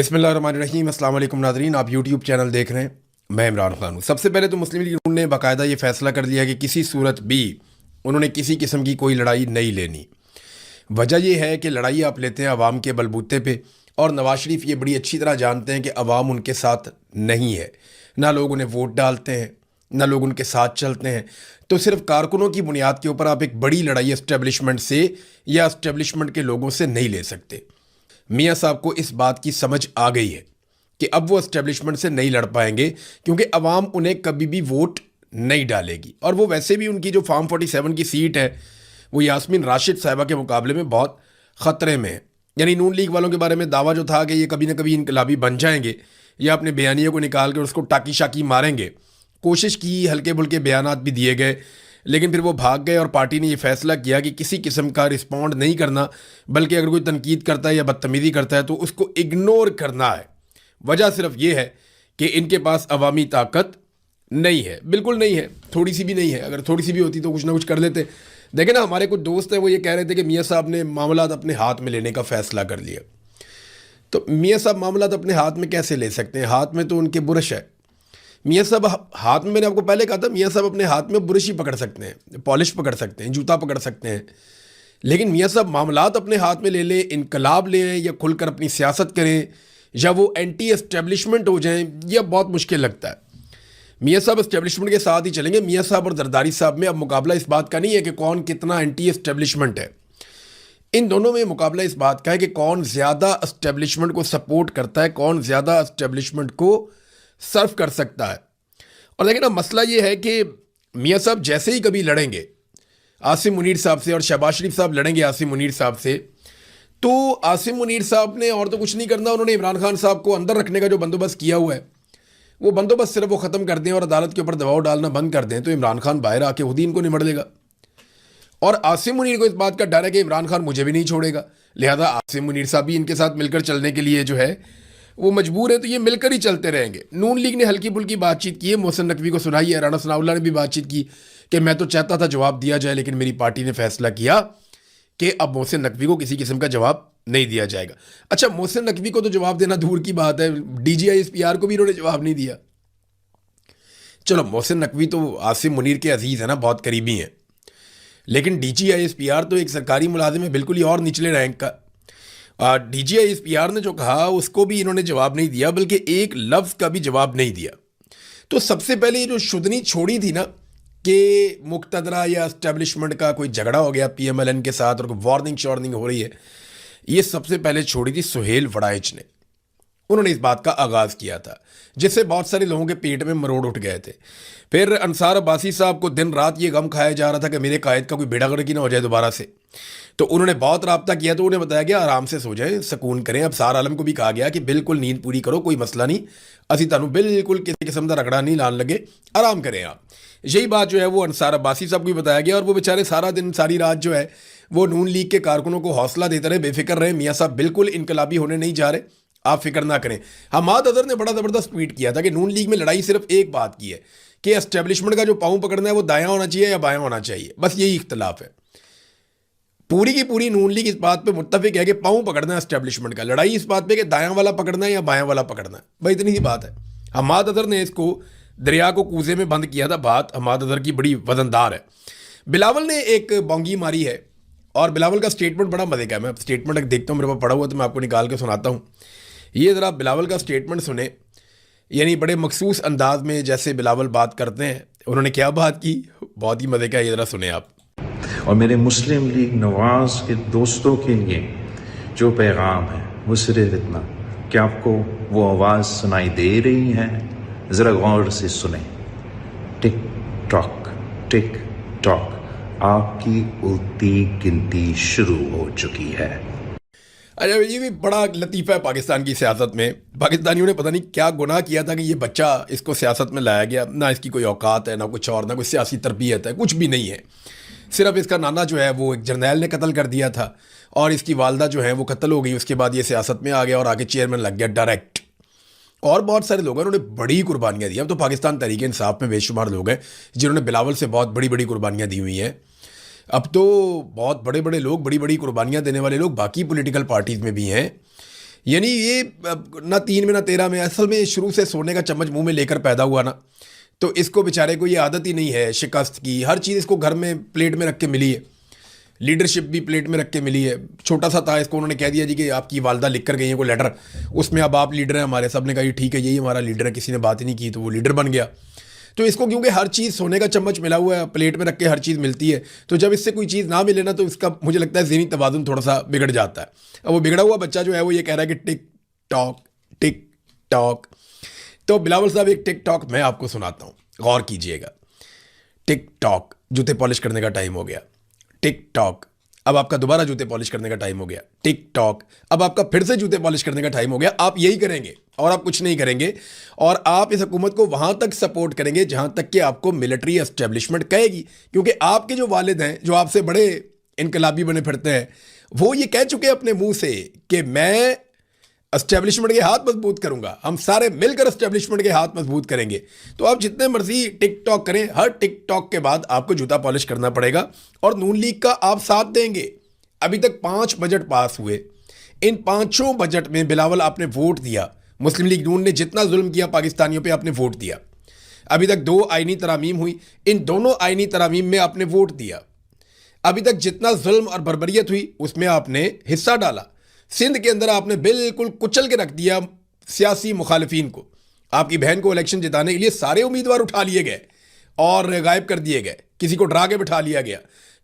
बिस्मिल्लाहिर्रहमानिर्रहीम। अस्सलाम वालेकुम नाज़रीन, आप यूट्यूब चैनल देख रहे हैं। मैं इमरान खान हूँ। सबसे पहले तो मुस्लिम लीग नून ने बाकायदा ये फ़ैसला कर लिया कि किसी सूरत भी उन्होंने किसी किस्म की कोई लड़ाई नहीं लेनी। वजह यह है कि लड़ाई आप लेते हैं अवाम के बलबूते पे, और नवाज शरीफ ये बड़ी अच्छी तरह जानते हैं कि अवाम उनके साथ नहीं है। ना लोग उन्हें वोट डालते हैं, ना लोग उनके साथ चलते हैं। तो सिर्फ कारकुनों की बुनियाद के ऊपर आप एक बड़ी लड़ाई इस्टेब्लिशमेंट से या इस्टेब्लिशमेंट के लोगों से नहीं ले सकते। मियाँ साहब को इस बात की समझ आ गई है कि अब वो एस्टेब्लिशमेंट से नहीं लड़ पाएंगे, क्योंकि अवाम उन्हें कभी भी वोट नहीं डालेगी। और वो वैसे भी उनकी जो फार्म 47 की सीट है वो यास्मीन राशिद साहिबा के मुकाबले में बहुत ख़तरे में है। यानी नून लीग वालों के बारे में दावा जो था कि ये कभी ना कभी इनकलाबी बन जाएंगे या अपने बयानियों को निकाल कर उसको टाकी शाकी मारेंगे, कोशिश की, हल्के फुल्के बयानात भी दिए गए, लेकिन फिर वो भाग गए और पार्टी ने ये फैसला किया कि किसी किस्म का रिस्पॉन्ड नहीं करना, बल्कि अगर कोई तनकीद करता है या बदतमीज़ी करता है तो उसको इग्नोर करना है। वजह सिर्फ ये है कि इनके पास अवामी ताकत नहीं है, बिल्कुल नहीं है, थोड़ी सी भी नहीं है। अगर थोड़ी सी भी होती तो कुछ ना कुछ कर लेते। देखें ना, हमारे कुछ दोस्त हैं वो ये कह रहे थे कि मियाँ साहब ने मामला अपने हाथ में लेने का फ़ैसला कर लिया। तो मियाँ साहब मामला अपने हाथ में कैसे ले सकते हैं? हाथ में तो उनके बुरश है। मियाँ साहब हाथ में, मैंने आपको पहले कहा था, मियाँ साहब अपने हाथ में ब्रश ही पकड़ सकते हैं, पॉलिश पकड़ सकते हैं, जूता पकड़ सकते हैं। लेकिन मियाँ साहब मामलात अपने हाथ में ले लें, इनकलाब लें या खुलकर अपनी सियासत करें या वो एंटी एस्टेब्लिशमेंट हो जाएं, यह बहुत मुश्किल लगता है। मियाँ साहब एस्टेब्लिशमेंट के साथ ही चलेंगे। मियाँ साहब और जरदारी साहब में अब मुकाबला इस बात का नहीं है कि कौन कितना एंटी एस्टेब्लिशमेंट है। इन दोनों में मुकाबला इस बात का है कि कौन ज़्यादा एस्टेब्लिशमेंट को सपोर्ट करता है, कौन ज़्यादा एस्टेब्लिशमेंट को सर्व कर सकता है। और लेकिन अब मसला ये है कि मियाँ साहब जैसे ही कभी लड़ेंगे आसिम मुनीर साहब से, और शहबाज शरीफ साहब लड़ेंगे आसिम मुनीर साहब से, तो आसिम मुनीर साहब ने और तो कुछ नहीं करना, उन्होंने इमरान खान साहब को अंदर रखने का जो बंदोबस्त किया हुआ है वो बंदोबस्त सिर्फ वो ख़त्म कर दें और अदालत के ऊपर दबाव डालना बंद कर दें, तो इमरान खान बाहर आके खुद ही इनको निमड़ लेगा। और आसिम मुनीर को इस बात का डर है कि इमरान खान मुझे भी नहीं छोड़ेगा, लिहाजा आसिम मुनीर साहब भी इनके साथ मिलकर चलने के लिए जो है वो मजबूर है। तो ये मिलकर ही चलते रहेंगे। नून लीग ने हल्की फुल्की बातचीत की है, मोहसिन नकवी को सुनाई है, राणा सनाउल्लाह ने भी बातचीत की कि मैं तो चाहता था जवाब दिया जाए, लेकिन मेरी पार्टी ने फैसला किया कि अब मोहसिन नकवी को किसी किस्म का जवाब नहीं दिया जाएगा। अच्छा, मोहसिन नकवी को तो जवाब देना दूर की बात है, DGISPR को भी इन्होंने जवाब नहीं दिया। चलो, मोहसिन नकवी तो आसिम मुनीर के अजीज़ है ना, बहुत करीबी हैं, लेकिन DGISPR तो एक सरकारी मुलाजिम है, बिल्कुल ही और निचले रैंक का। DGISPR ने जो कहा उसको भी इन्होंने जवाब नहीं दिया, बल्कि एक लफ्ज़ का भी जवाब नहीं दिया। तो सबसे पहले ये जो शुदनी छोड़ी थी ना कि मुक्तदरा या एस्टेब्लिशमेंट का कोई झगड़ा हो गया PMLN के साथ और वार्निंग शॉर्निंग हो रही है, ये सबसे पहले छोड़ी थी सुहेल वड़ाइच ने। उन्होंने इस बात का आगाज़ किया था, जिससे बहुत सारे लोगों के पेट में मरोड़ उठ गए थे। फिर अंसार अब्बासी साहब को दिन रात ये गम खाया जा रहा था कि मेरे कायद का कोई बेड़ा गर्क ना हो जाए दोबारा से। तो उन्होंने बहुत राब्ता किया, तो उन्हें बताया गया आराम से सो जाएं, सुकून करें। अब सार आलम को भी कहा गया कि बिल्कुल नींद पूरी करो, कोई मसला नहीं, असी तुहानू बिल्कुल किसी किस्म का रगड़ा नहीं लान लगे, आराम करें आप। यही बात जो है वो अंसार अब्बासी साहब को भी बताया गया, और वो बेचारे सारा दिन सारी रात जो है वो नून लीग के कारकुनों को हौसला देते रहे, बेफिक्र रहे, मियाँ साहब बिल्कुल इनकलाबी होने नहीं जा रहे, आप फिक्र ना करें। हमाद अजहर ने बड़ा ज़बरदस्त ट्वीट किया था कि नून लीग में लड़ाई सिर्फ एक बात की है कि एस्टेब्लिशमेंट का जो पाँव पकड़ना है वो दायां होना चाहिए या बायां होना चाहिए, बस यही इख्तलाफ है। पूरी की पूरी नून लीग इस बात पे मुत्तफिक है कि पाँव पकड़ना है एस्टेब्लिशमेंट का, लड़ाई इस बात पे कि दायां वाला पकड़ना है या बायां वाला पकड़ना है, भाई इतनी ही बात है। हमाद अजहर ने इसको दरिया को कूजे में बंद किया था। बात हमाद अजहर की बड़ी वजनदार है। बिलावल ने एक बोंगी मारी है, और बिलावल का स्टेटमेंट बड़ा मजे का है। मैं स्टेटमेंट देखता हूँ, मेरे पास पढ़ा हुआ, तो मैं आपको निकाल के सुनाता हूँ। ये ज़रा बिलावल का स्टेटमेंट सुने, यानी बड़े मखसूस अंदाज में जैसे बिलावल बात करते हैं। उन्होंने क्या बात की, बहुत ही मज़े का, ये ज़रा सुने आप। और मेरे मुस्लिम लीग नवाज के दोस्तों के लिए जो पैगाम है वो सिर्फ इतना कि आपको वो आवाज़ सुनाई दे रही है, ज़रा गौर से सुने। टिक टॉक आपकी उल्टी गिनती शुरू हो चुकी है। अरे ये भी बड़ा लतीफ़ा है पाकिस्तान की सियासत में। पाकिस्तानियों ने पता नहीं क्या गुनाह किया था कि ये बच्चा इसको सियासत में लाया गया। ना इसकी कोई औकात है, ना कुछ और, ना कोई सियासी तरबियत है, कुछ भी नहीं है। सिर्फ इसका नाना जो है वो एक जर्नैल ने कत्ल कर दिया था, और इसकी वालदा जो है वो कत्ल हो गई। उसके बाद ये सियासत में आ गया और आगे चेयरमैन लग गया डायरेक्ट। और बहुत सारे लोग हैं, उन्होंने बड़ी कुर्बानियाँ दी। अब तो पाकिस्तान तहरीक इंसाफ में बेशुमार लोग हैं जिन्होंने बिलावल से बहुत बड़ी बड़ी कुर्बानियाँ दी हुई हैं। अब तो बहुत बड़े बड़े लोग, बड़ी बड़ी कुर्बानियाँ देने वाले लोग बाकी पॉलिटिकल पार्टीज़ में भी हैं। यानी ये ना 3 में ना 13 में, असल में शुरू से सोने का चम्मच मुंह में लेकर पैदा हुआ ना, तो इसको बेचारे को ये आदत ही नहीं है शिकस्त की। हर चीज़ इसको घर में प्लेट में रख के मिली है, लीडरशिप भी प्लेट में रख के मिली है। छोटा सा था, इसको उन्होंने कह दिया जी कि आपकी वालदा लिख कर गई है कोई लेटर, उसमें अब आप लीडर हैं हमारे। सब ने कहा ये ठीक है, यही हमारा लीडर है, किसी ने बात ही नहीं की तो वो लीडर बन गया। तो इसको क्योंकि हर चीज़ सोने का चम्मच मिला हुआ है, प्लेट में रख के हर चीज़ मिलती है, तो जब इससे कोई चीज़ ना मिले ना तो इसका मुझे लगता है ज़हनी तवाज़ुन थोड़ा सा बिगड़ जाता है। अब वो बिगड़ा हुआ बच्चा जो है वो ये कह रहा है कि टिक टॉक। तो बिलावल साहब एक टिक टॉक मैं आपको सुनाता हूँ, गौर कीजिएगा। टिक टॉक, जूते पॉलिश करने का टाइम हो गया। टिक टॉक, अब आपका दोबारा जूते पॉलिश करने का टाइम हो गया। टिक टॉक, अब आपका फिर से जूते पॉलिश करने का टाइम हो गया। आप यही करेंगे और आप कुछ नहीं करेंगे, और आप इस हुकूमत को वहां तक सपोर्ट करेंगे जहां तक कि आपको मिलिट्री एस्टेब्लिशमेंट कहेगी। क्योंकि आपके जो वालिद हैं, जो आपसे बड़े इनकलाबी बने फिरते हैं, वो ये कह चुके हैं अपने मुंह से कि मैं एस्टेब्लिशमेंट के हाथ मजबूत करूंगा, हम सारे मिलकर एस्टेब्लिशमेंट के हाथ मजबूत करेंगे। तो आप जितने मर्जी टिकटॉक करें, हर टिकटॉक के बाद आपको जूता पॉलिश करना पड़ेगा, और नून लीग का आप साथ देंगे। अभी तक 5 बजट पास हुए, इन 5 बजट में बिलावल आपने वोट दिया। मुस्लिम लीग नून ने जितना जुल्म किया पाकिस्तानियों पे आपने वोट दिया। अभी तक 2 आईनी तरामीम हुई, इन दोनों आईनी तरामीम में आपने वोट दिया। अभी तक जितना जुल्म और बर्बरियत हुई उसमें आपने हिस्सा डाला। सिंध के अंदर आपने बिल्कुल कुचल के रख दिया सियासी मुखालिफिन को। आपकी बहन को इलेक्शन जिताने के लिए सारे उम्मीदवार उठा लिए गए और गायब कर दिए गए, किसी को डरा के बिठा लिया गया।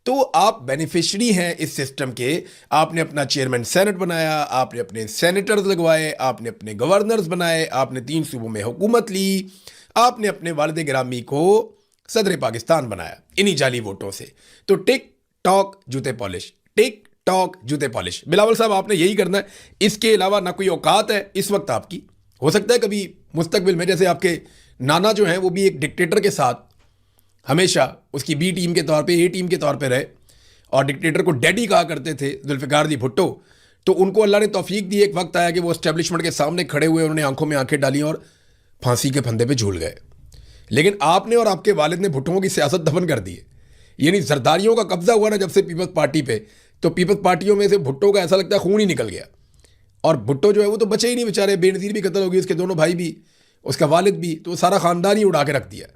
तो आप बेनिफिशरी हैं इस सिस्टम के। आपने अपना चेयरमैन सेनेट बनाया, आपने अपने सेनेटर्स लगवाए, आपने अपने गवर्नर्स बनाए, आपने 3 सूबों में हुकूमत ली, आपने अपने वालिद गिरामी को सदर पाकिस्तान बनाया इन्हीं जाली वोटों से। तो टिक टॉक जूते पॉलिश, टिक टॉक जूते पॉलिश। बिलावल साहब आपने यही करना है, इसके अलावा ना कोई औकात है इस वक्त आपकी। हो सकता है कभी मुस्तकबिल में, जैसे आपके नाना जो हैं वो भी एक डिक्टेटर के साथ हमेशा उसकी बी टीम के तौर पे, ए टीम के तौर पे रहे, और डिक्टेटर को डैडी कहा करते थे जुल्फ़िकार दी भुट्टो। तो उनको अल्लाह ने तौफीक दी, एक वक्त आया कि वो एस्टेब्लिशमेंट के सामने खड़े हुए, उन्होंने आंखों में आंखें डाली और फांसी के फंदे पे झूल गए। लेकिन आपने और आपके वालिद ने भुट्टों की सियासत दफन कर दी है। यानी जरदारियों का कब्जा हुआ ना जब से पीपल्स पार्टी पे, तो पीपल्स पार्टियों में से भुट्टो का ऐसा लगता है खून ही निकल गया। और भुट्टो जो है वो तो बचे ही नहीं बेचारे, बेनज़ीर भी कत्ल हो गई, उसके दोनों भाई भी, उसका वालिद भी, तो सारा ख़ानदान ही उड़ा के रख दिया।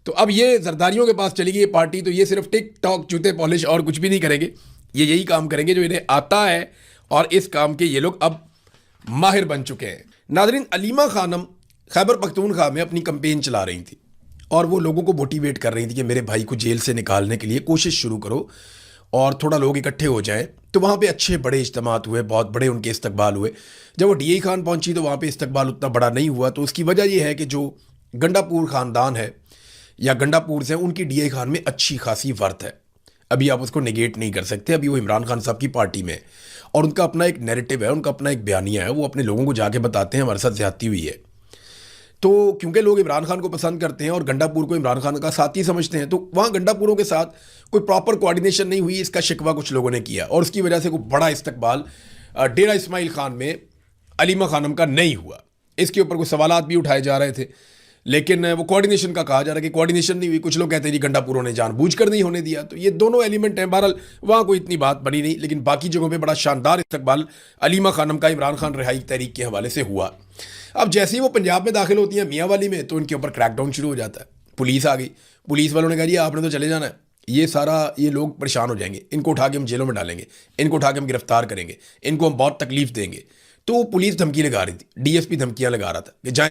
तो अब ये जरदारियों के पास चली गई ये पार्टी, तो ये सिर्फ टिक टॉक जूते पॉलिश और कुछ भी नहीं करेंगे। ये यही काम करेंगे जो इन्हें आता है, और इस काम के ये लोग अब माहिर बन चुके हैं। नाज़रीन, अलीमा खानम खैबर पख्तूनख्वा में अपनी कंपेन चला रही थी और वो लोगों को मोटिवेट कर रही थी कि मेरे भाई को जेल से निकालने के लिए कोशिश शुरू करो और थोड़ा लोग इकट्ठे हो जाएं। तो वहाँ पे अच्छे बड़े इज्तिमात हुए, बहुत बड़े उनके इस्तकबाल हुए। जब वो DI खान पहुँची तो वहाँ पे इस्तकबाल उतना बड़ा नहीं हुआ। तो उसकी वजह ये है कि जो गंडापुर ख़ानदान है या गंडापुर से, उनकी DI खान में अच्छी खासी वर्थ है। अभी आप उसको नेगेट नहीं कर सकते। अभी वो इमरान खान साहब की पार्टी में, और उनका अपना एक नैरेटिव है, उनका अपना एक बयानिया है, वो अपने लोगों को जाके बताते हैं हमारे साथ ज़्यादती हुई है। तो क्योंकि लोग इमरान खान को पसंद करते हैं और गंडापुर को इमरान खान का साथी समझते हैं, तो वहाँ गंडापुरों के साथ कोई प्रॉपर कोऑर्डिनेशन नहीं हुई, इसका शिकवा कुछ लोगों ने किया, और उसकी वजह से कोई बड़ा इस्तकबाल डेरा इस्माइल खान में अलीमा खानम का नहीं हुआ। इसके ऊपर कुछ सवालात भी उठाए जा रहे थे, लेकिन वो कोऑर्डिनेशन का कहा जा रहा है कि कोऑर्डिनेशन नहीं हुई। कुछ लोग कहते हैं जी गंडापुरों ने जानबूझकर नहीं होने दिया। तो ये दोनों एलिमेंट हैं। बहरहाल वहाँ कोई इतनी बात बनी नहीं, लेकिन बाकी जगहों पे बड़ा शानदार इस्तकबाल अलीमा खानम का इमरान खान रिहाई तहरीक के हवाले से हुआ। अब जैसे ही वो पंजाब में दाखिल होती हैं मियाँ वाली में, तो इनके ऊपर क्रैकडाउन शुरू हो जाता है। पुलिस आ गई, पुलिस वालों ने कहा जी आपने तो चले जाना है, ये लोग परेशान हो जाएंगे, इनको उठा के हम जेलों में डालेंगे, इनको उठा के हम गिरफ्तार करेंगे, इनको हम बहुत तकलीफ देंगे। तो पुलिस धमकी लगा रही थी, DSP धमकियाँ लगा रहा था कि जाए